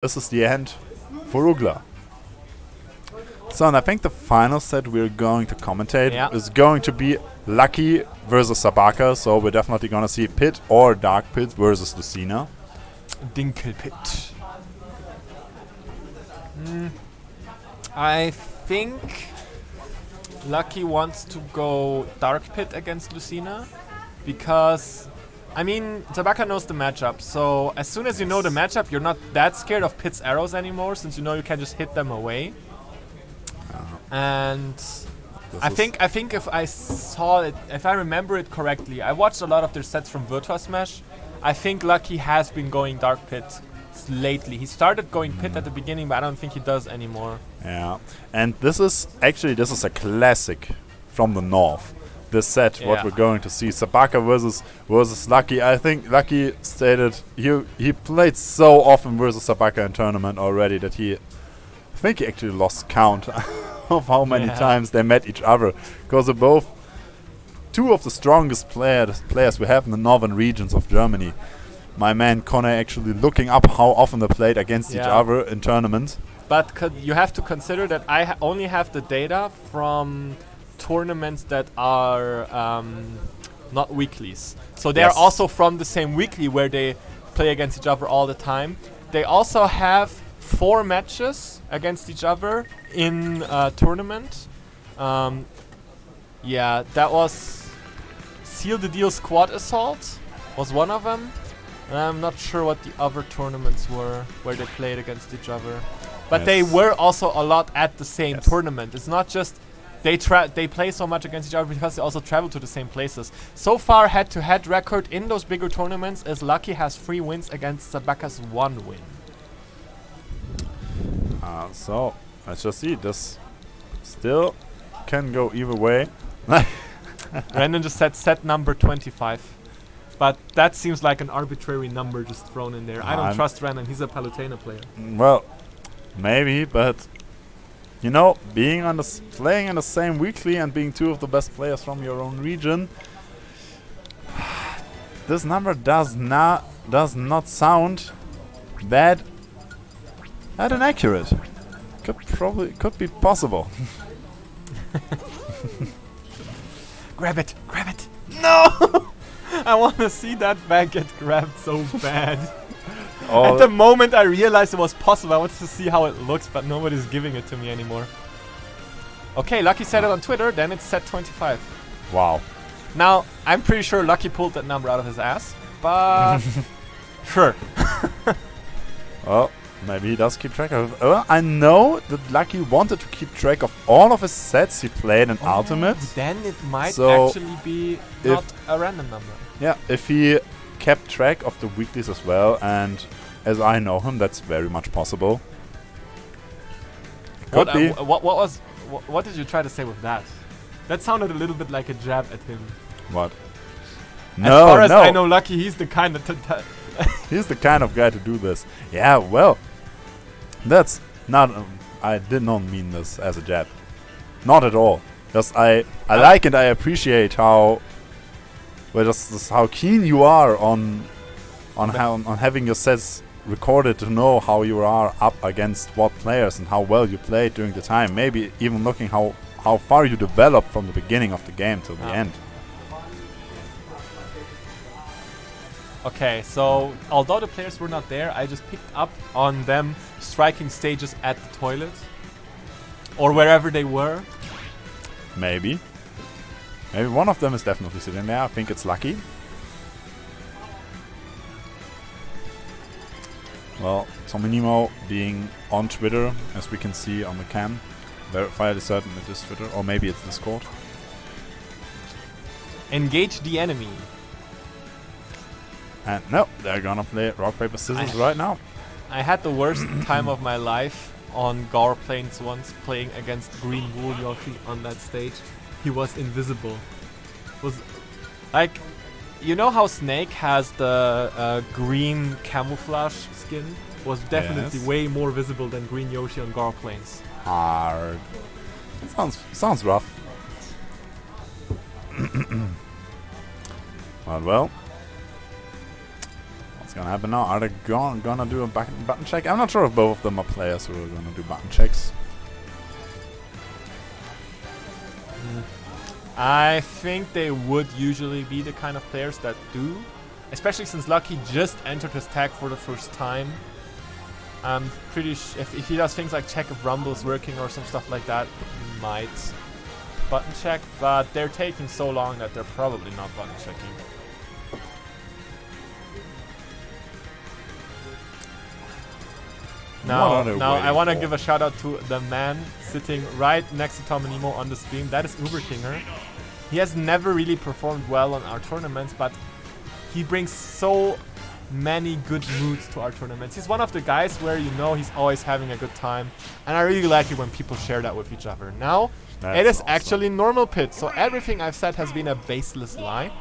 this is the end for Ugla. So, and I think the final set we're going to commentate is going to be Lucky versus Sabaca. So we're definitely going to see Pit or Dark Pit versus Lucina. Dinkel Pit. I think Lucky wants to go Dark Pit against Lucina because, I mean, Sabaca knows the matchup. So as soon as you know the matchup, you're not that scared of Pit's arrows anymore, since you know you can just hit them away. And I think if I remember it correctly, I watched a lot of their sets from Virtua Smash. I think Lucky has been going Dark Pit lately. He started going Pit at the beginning, but I don't think he does anymore. Yeah, and this is a classic from the north. This set, what we're going to see, Sabaca versus Lucky. I think Lucky stated he played so often versus Sabaca in tournament already that I think he actually lost count of how many times they met each other, because they're both two of the strongest players we have in the northern regions of Germany. My man Connor actually looking up how often they played against each other in tournaments. But you have to consider that I only have the data from tournaments that are not weeklies. So they are also from the same weekly where they play against each other all the time. They also have 4 matches against each other in a tournament. Yeah, that was Seal the Deal Squad Assault was one of them. I'm not sure what the other tournaments were where they played against each other. But they were also a lot at the same tournament. It's not just they play so much against each other because they also travel to the same places. So far, head-to-head record in those bigger tournaments is Lucky has 3 wins against Sabaca's 1 win. So let's just see. This still can go either way. Brandon just said set number 25. But that seems like an arbitrary number just thrown in there. I don't trust Brandon. He's a Palutena player. Well, maybe, but you know, playing in the same weekly and being 2 of the best players from your own region, this number does not sound that inaccurate. Could be possible. Grab it! No! I want to see that bag get grabbed so bad. At the moment I realized it was possible, I wanted to see how it looks, but nobody's giving it to me anymore. Okay, Lucky said it on Twitter, then it's set 25. Wow. Now, I'm pretty sure Lucky pulled that number out of his ass, but sure. Well, maybe he does keep track of it. Well, I know that Lucky wanted to keep track of all of his sets he played in Ultimate. Then it might actually be not a random number. Yeah, if he kept track of the weeklies as well, and as I know him, that's very much possible. What did you try to say with that? That sounded a little bit like a jab at him. What? As far as I know, Lucky, he's the kind that he's the kind of guy to do this. Yeah, well, that's not. I did not mean this as a jab. Not at all. Just I like and I appreciate how. Well, just how keen you are on having your sets recorded to know how you are up against what players and how well you played during the time. Maybe even looking how far you developed from the beginning of the game till the end. Okay, so although the players were not there, I just picked up on them striking stages at the toilet or wherever they were. Maybe one of them is definitely sitting there. I think it's Lucky. Well, Tommy Nemo being on Twitter, as we can see on the cam. Verified certain it is Twitter, or maybe it's Discord. Engage the enemy. And no, they're gonna play rock, paper, scissors right now. I had the worst time of my life on Gar Plains once, playing against Green Wool Yoshi on that stage. He was invisible. Was like, you know how Snake has the green camouflage skin? Was definitely way more visible than Green Yoshi on Gar Plains. Hard. Sounds rough. Well, What's gonna happen now? Are they gonna do a button check? I'm not sure if both of them are players who are gonna do button checks. I think they would usually be the kind of players that do, especially since Lucky just entered his tag for the first time. I'm pretty sure if he does things like check if Rumble's working or some stuff like that, he might button check, but they're taking so long that they're probably not button checking. Now I want to give a shout out to the man sitting right next to Tom and Nemo on the stream. That is Uber Kinger. He has never really performed well on our tournaments, but he brings so many good moods to our tournaments. He's one of the guys where you know he's always having a good time, and I really like it when people share that with each other. Now, it is actually normal pit, so everything I've said has been a baseless lie.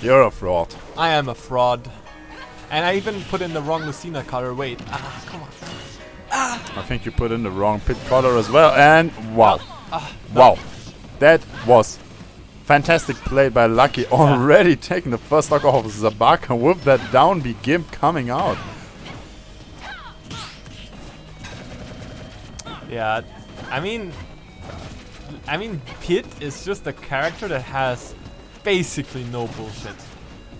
You're a fraud. I am a fraud. And I even put in the wrong Lucina color. Wait, come on. I think you put in the wrong pit color as well, and wow. No. Wow. That was fantastic play by Lucky, already taking the first stock off of Sabaca with that down B gimp coming out. Yeah, I mean Pit is just a character that has basically no bullshit.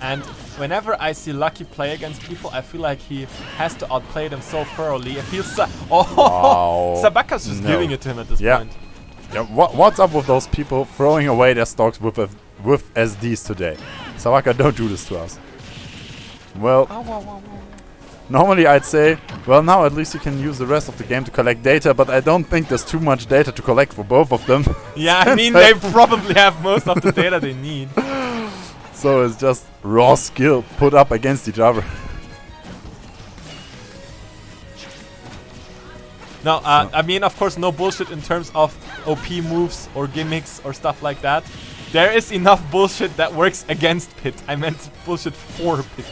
And whenever I see Lucky play against people, I feel like he has to outplay them so thoroughly. It feels wow. Sabaca's just giving it to him at this point. Yeah, what's up with those people throwing away their stocks with SDs today? Sabaca, don't do this to us. Well, normally I'd say, well, now at least you can use the rest of the game to collect data, but I don't think there's too much data to collect for both of them. Yeah, I mean, they probably have most of the data they need. So it's just raw skill put up against each other. No, I mean, of course, no bullshit in terms of OP moves or gimmicks or stuff like that. There is enough bullshit that works against Pit. I meant bullshit for Pit.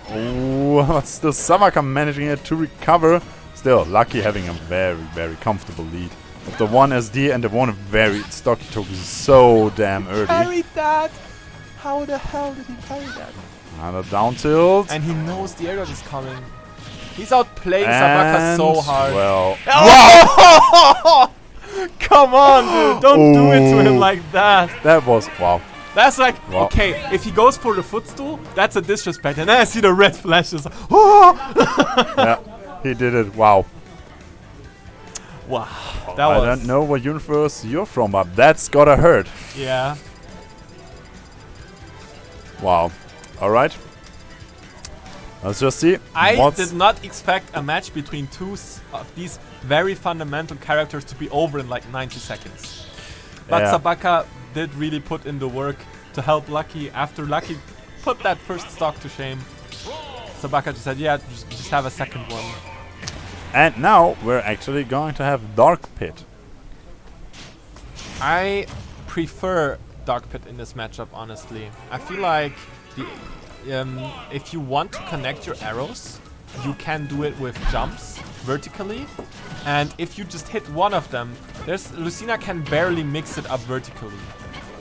Oh, but still Sabaca managing it to recover. Still, Lucky having a very, very comfortable lead. With the one SD and the one very stock he took so damn early. Parried that! How the hell did he parry that? Another down tilt. And he knows the air dodge is coming. He's outplaying Sabaca so hard. Well, wow! Come on, dude! Don't do it to him like that. That was wow. That's like okay. If he goes for the footstool, that's a disrespect. And then I see the red flashes. Yeah, he did it. Wow. Wow. I don't know what universe you're from, but that's gotta hurt. Yeah. Wow. Alright. Let's just see. I did not expect a match between two of these very fundamental characters to be over in like 90 seconds. But Sabaca did really put in the work to help Lucky. After Lucky put that first stock to shame, Sabaca just said, yeah, just have a second one. And now we're actually going to have Dark Pit. I prefer Dark Pit in this matchup, honestly. I feel like if you want to connect your arrows, you can do it with jumps vertically. And if you just hit one of them, Lucina can barely mix it up vertically.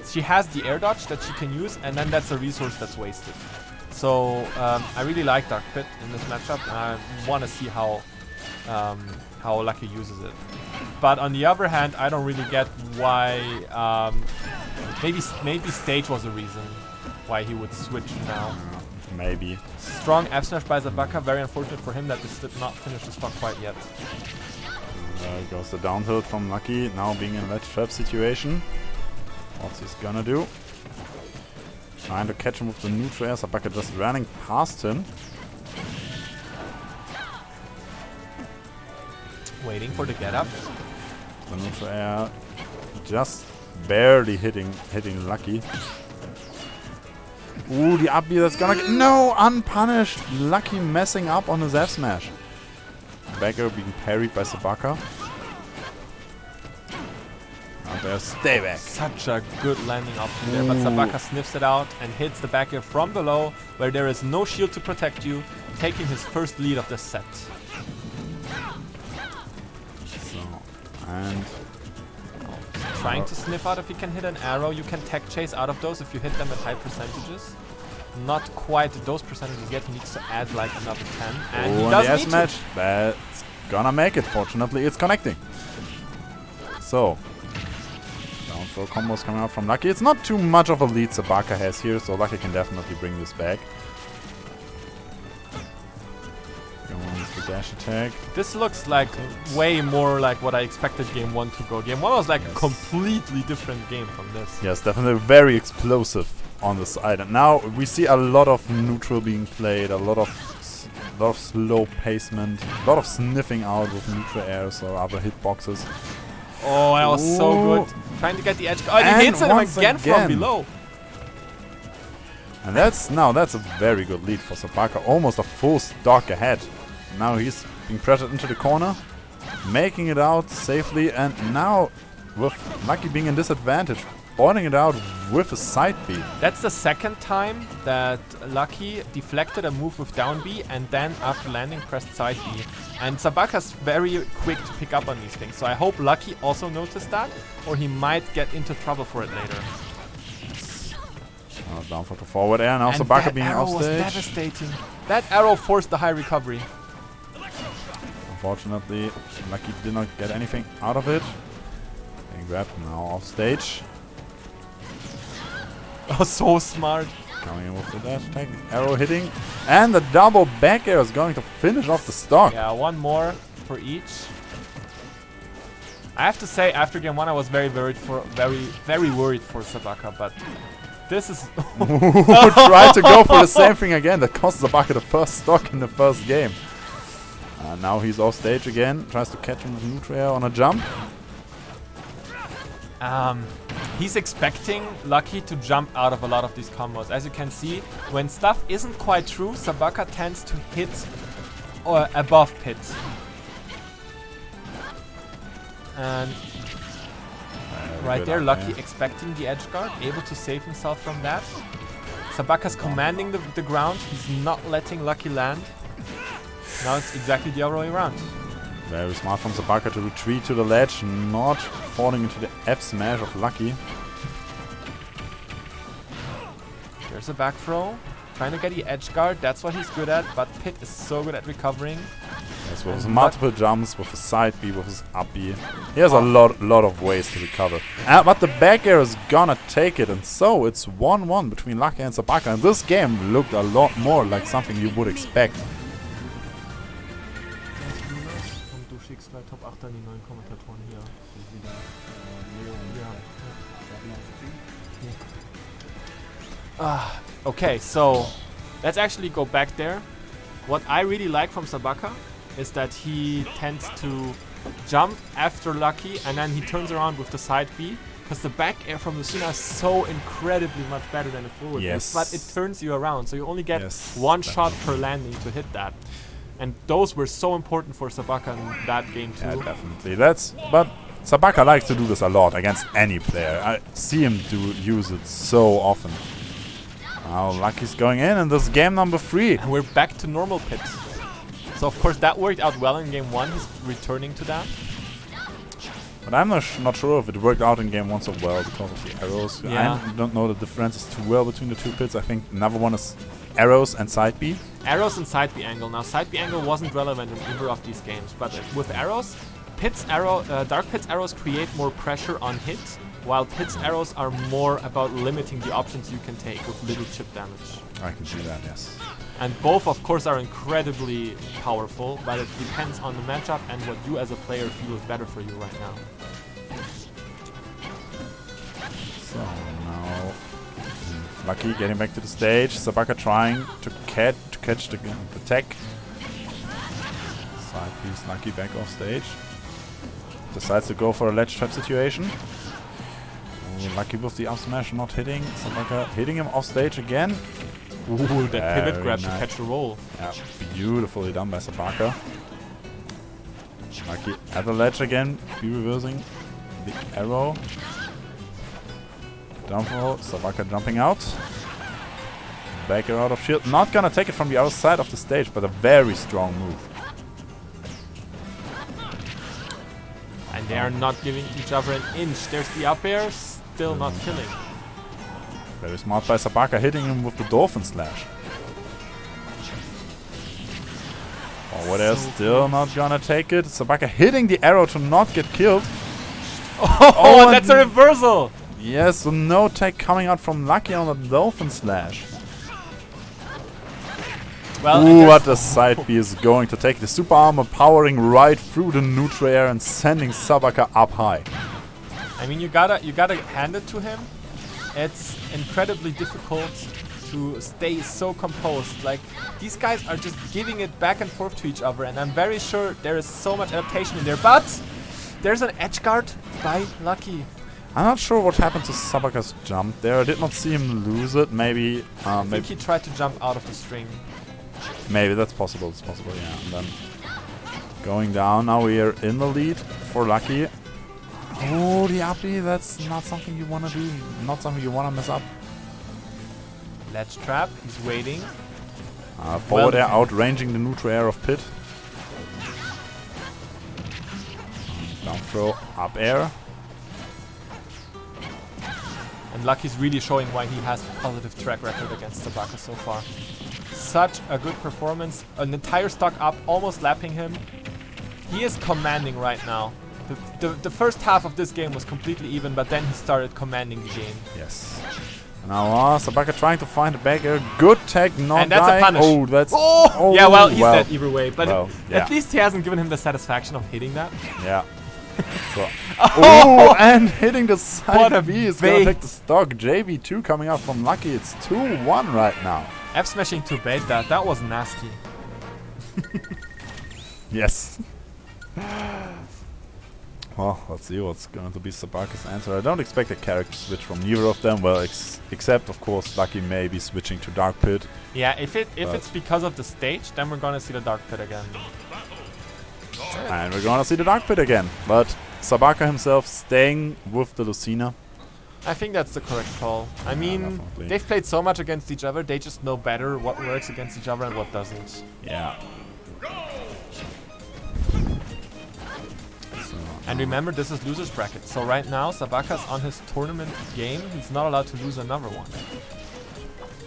She has the air dodge that she can use, and then that's a resource that's wasted. So I really like Dark Pit in this matchup, and I want to see how Lucky uses it. But on the other hand, I don't really get why. Maybe stage was a reason why he would switch now. Maybe. Strong F smash by Sabaca. Very unfortunate for him that this did not finish the stock quite yet. There goes the down tilt from Lucky, now being in a ledge trap situation. What's he gonna do? Trying to catch him with the neutral air. Sabaca just running past him. Waiting for the get up. The neutral air just barely hitting Lucky. Ooh, the up B that's gonna get no, unpunished. Lucky messing up on his F smash. Back air being parried by Sabaca. Now there's stay back. Such a good landing option there, but Sabaca sniffs it out and hits the back air from below, where there is no shield to protect you, taking his first lead of the set. So, and trying to sniff out if he can hit an arrow. You can tech chase out of those if you hit them at high percentages. not quite those percentages yet. He needs to add like another 10. And he the doesn't S need match. That's gonna make it. Fortunately, it's connecting. So, down throw combos coming out from Lucky. It's not too much of a lead Sabaca has here, so Lucky can definitely bring this back. The dash attack. This looks like way more like what I expected Game 1 to go. Game 1 was like a completely different game from this. Yes, definitely very explosive on the side. And now we see a lot of neutral being played, a lot of slow pacement, a lot of sniffing out with neutral airs or other hitboxes. Oh, that was so good. Trying to get the edge. Oh, and he hits him again from below. And that's a very good lead for Sabaca. Almost a full stock ahead. Now he's being pressured into the corner, making it out safely, and now with Lucky being in disadvantage, boarding it out with a side B. That's the second time that Lucky deflected a move with down B and then after landing pressed side B. And Sabaca's very quick to pick up on these things, so I hope Lucky also noticed that, or he might get into trouble for it later. Down for the forward air, now Sabaca being off stage. That arrow was devastating. That arrow forced the high recovery. Unfortunately, Lucky did not get anything out of it. Getting grabbed now off stage. Oh, so smart. Coming in with the dash attack, arrow hitting, and the double back air is going to finish off the stock. Yeah, one more for each. I have to say, after Game 1, I was very worried for Sabaca, but this is tried to go for the same thing again. That cost Sabaca the first stock in the first game. Now he's off stage again. Tries to catch him with neutral air on a jump. He's expecting Lucky to jump out of a lot of these combos. As you can see, when stuff isn't quite true, Sabaca tends to hit above pit. And right there, Lucky expecting the edge guard, able to save himself from that. Sabaca's commanding the ground. He's not letting Lucky land. Now it's exactly the other way around. Very smart from Sabaca to retreat to the ledge, not falling into the F smash of Lucky. There's a back throw. Trying to get the edge guard. That's what he's good at, but Pit is so good at recovering. Yes, with his multiple jumps, with his side B, with his up B. He has a lot of ways to recover. But the back air is gonna take it, and so it's 1-1 between Lucky and Sabaca. And this game looked a lot more like something you would expect. Okay, so let's actually go back there. What I really like from Sabaca is that he tends to jump after Lucky and then he turns around with the side B, because the back air from Lucina is so incredibly much better than the forward air, but it turns you around, so you only get one shot per landing to hit that. And those were so important for Sabaca in that game too. Yeah, definitely. But Sabaca likes to do this a lot against any player. I see him use it so often. Now Lucky's going in, and this is game number 3. And we're back to normal Pit. So of course that worked out well in game 1. He's returning to that. But I'm not sure if it worked out in game 1 so well because of the arrows. Yeah. I don't know the differences too well between the two pits. I think another one is arrows and side B. Arrows and side B angle. Now side B angle wasn't relevant in either of these games, but with arrows, Dark Pit's arrows create more pressure on hit, while Pit's arrows are more about limiting the options you can take with little chip damage. I can see that, yes. And both, of course, are incredibly powerful, but it depends on the matchup and what you as a player feel is better for you right now. So now Lucky getting back to the stage. Sabaca trying to catch the tech. Side piece, Lucky back off stage. Decides to go for a ledge trap situation. Lucky with the up smash not hitting. Sabaca hitting him off stage again. Ooh, that pivot grab to catch the roll. Yeah, beautifully done by Sabaca. Lucky at the ledge again, be reversing the arrow. Down throw, Sabaca jumping out. Back air out of shield. Not gonna take it from the outside of the stage, but a very strong move. And they are not giving each other an inch. There's the up air, still not killing. Very smart by Sabaca, hitting him with the Dolphin Slash. Forward air still not gonna take it. Sabaca hitting the arrow to not get killed. Oh, that's a reversal! Yes, so no tech coming out from Lucky on the Dolphin Slash. Well, ooh, what a side B is going to take. The super armor powering right through the neutral air and sending Sabaca up high. I mean, you gotta hand it to him. It's incredibly difficult to stay so composed. Like, these guys are just giving it back and forth to each other, and I'm very sure there is so much adaptation in there. But there's an edge guard by Lucky. I'm not sure what happened to Sabaca's jump there. I did not see him lose it. Maybe I think he tried to jump out of the string. Maybe that's possible. It's possible, yeah. And then going down. Now we are in the lead for Lucky. Oh, the uppy. That's not something you want to do. Not something you want to mess up. Ledge trap. He's waiting. Forward air outranging the neutral air of Pit. Down throw. Up air. And Lucky's really showing why he has a positive track record against Sabaca so far. Such a good performance. An entire stock up, almost lapping him. He is commanding right now. The first half of this game was completely even, but then he started commanding the game. Yes. Now Sabaca trying to find the back air. Good tag, not and that's dying. a punish. Oh, that's... Oh! Yeah, well, he's dead either way. But yeah. at least he hasn't given him the satisfaction of hitting that. Yeah. So, oh, and hitting the side what a B is going to take the stock. JV2 coming out from Lucky. It's 2-1 right now. F smashing to bait that. That was nasty. Yes. Well, let's see what's going to be Sabaca's answer. I don't expect a character switch from neither of them. Well, except, of course, Lucky may be switching to Dark Pit. Yeah, if it's because of the stage, then we're going to see the Dark Pit again. And we're gonna see the Dark Pit again. But Sabaca himself staying with the Lucina. I think that's the correct call. I mean, they've played so much against each other, they just know better what works against each other and what doesn't. Yeah. So, and remember, this is loser's bracket. So right now, Sabaca's on his tournament game. He's not allowed to lose another one.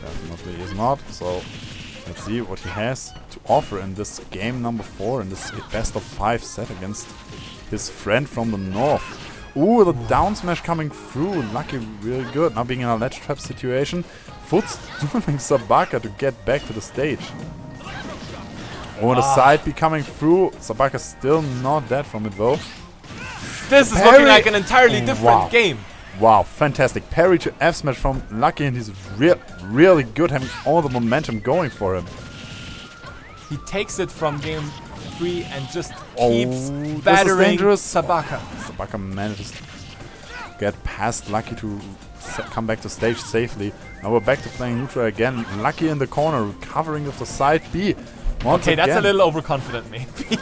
Definitely is not. So let's see what he has to offer in this game number 4, in this best of 5 set against his friend from the north. Ooh, the down smash coming through. Lucky, really good. Now being in a ledge trap situation. Foot's doing Sabaca to get back to the stage. Oh, the side B coming through. Sabaca's still not dead from it though. This is looking like an entirely different game. Wow, fantastic. Parry to F smash from Lucky, and he's really good, having all the momentum going for him. He takes it from game 3 and just keeps battering Sabaca. Sabaca manages to get past Lucky to come back to stage safely. Now we're back to playing neutral again. Lucky in the corner, recovering with the side B. Okay, that's a little overconfident, maybe.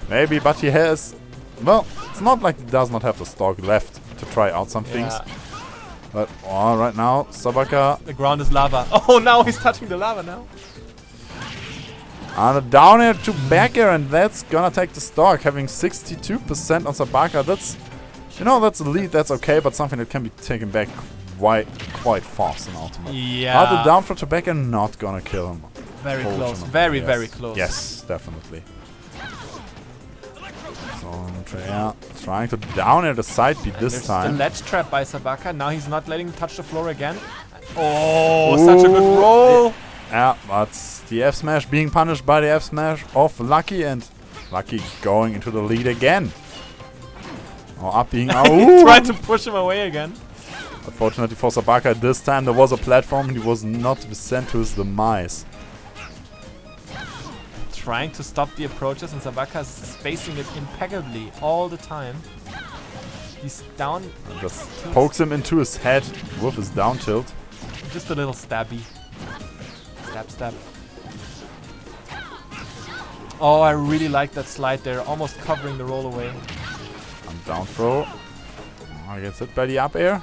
Maybe, but he has... Well, it's not like he does not have the stock left to try out some things. But right now, Sabaca... The ground is lava. Oh, now he's touching the lava now. And a down air to back air, and that's gonna take the stock, having 62% on Sabaca. That's, you know, that's a lead, that's okay, but something that can be taken back quite fast in ultimate. Yeah. The down throw to back air not gonna kill him. Very close, very close. Yes, definitely. So, yeah, trying to down air the side B this time. The ledge trap by Sabaca. Now he's not letting him touch the floor again. Oh, such a good roll. Yeah, but the F smash being punished by the F smash of Lucky, and Lucky going into the lead again. Up being out. Tried to push him away again. Unfortunately for Sabaca, this time there was a platform and he was not to be sent to his demise. Trying to stop the approaches, and Sabaca is spacing it impeccably all the time. He's down. And just pokes him into his head with his down tilt. Just a little stabby. Stab. Oh, I really like that slide there, almost covering the roll away. And down throw. Gets hit by the up air.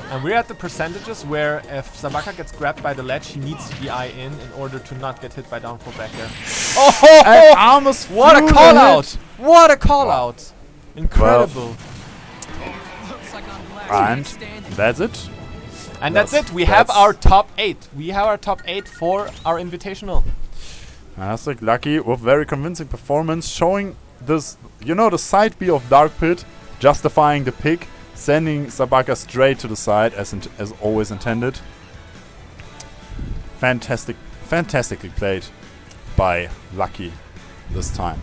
And we're at the percentages where if Sabaca gets grabbed by the ledge, he needs to DI in order to not get hit by down throw back air. Oh, almost what a call out! What a call out! Incredible. And that's it. And that's it. We have our top 8. We have our top 8 for our Invitational. Fantastic. Lucky with very convincing performance, showing this, the side B of Dark Pit, justifying the pick, sending Sabaca straight to the side as always intended. Fantastically played by Lucky this time.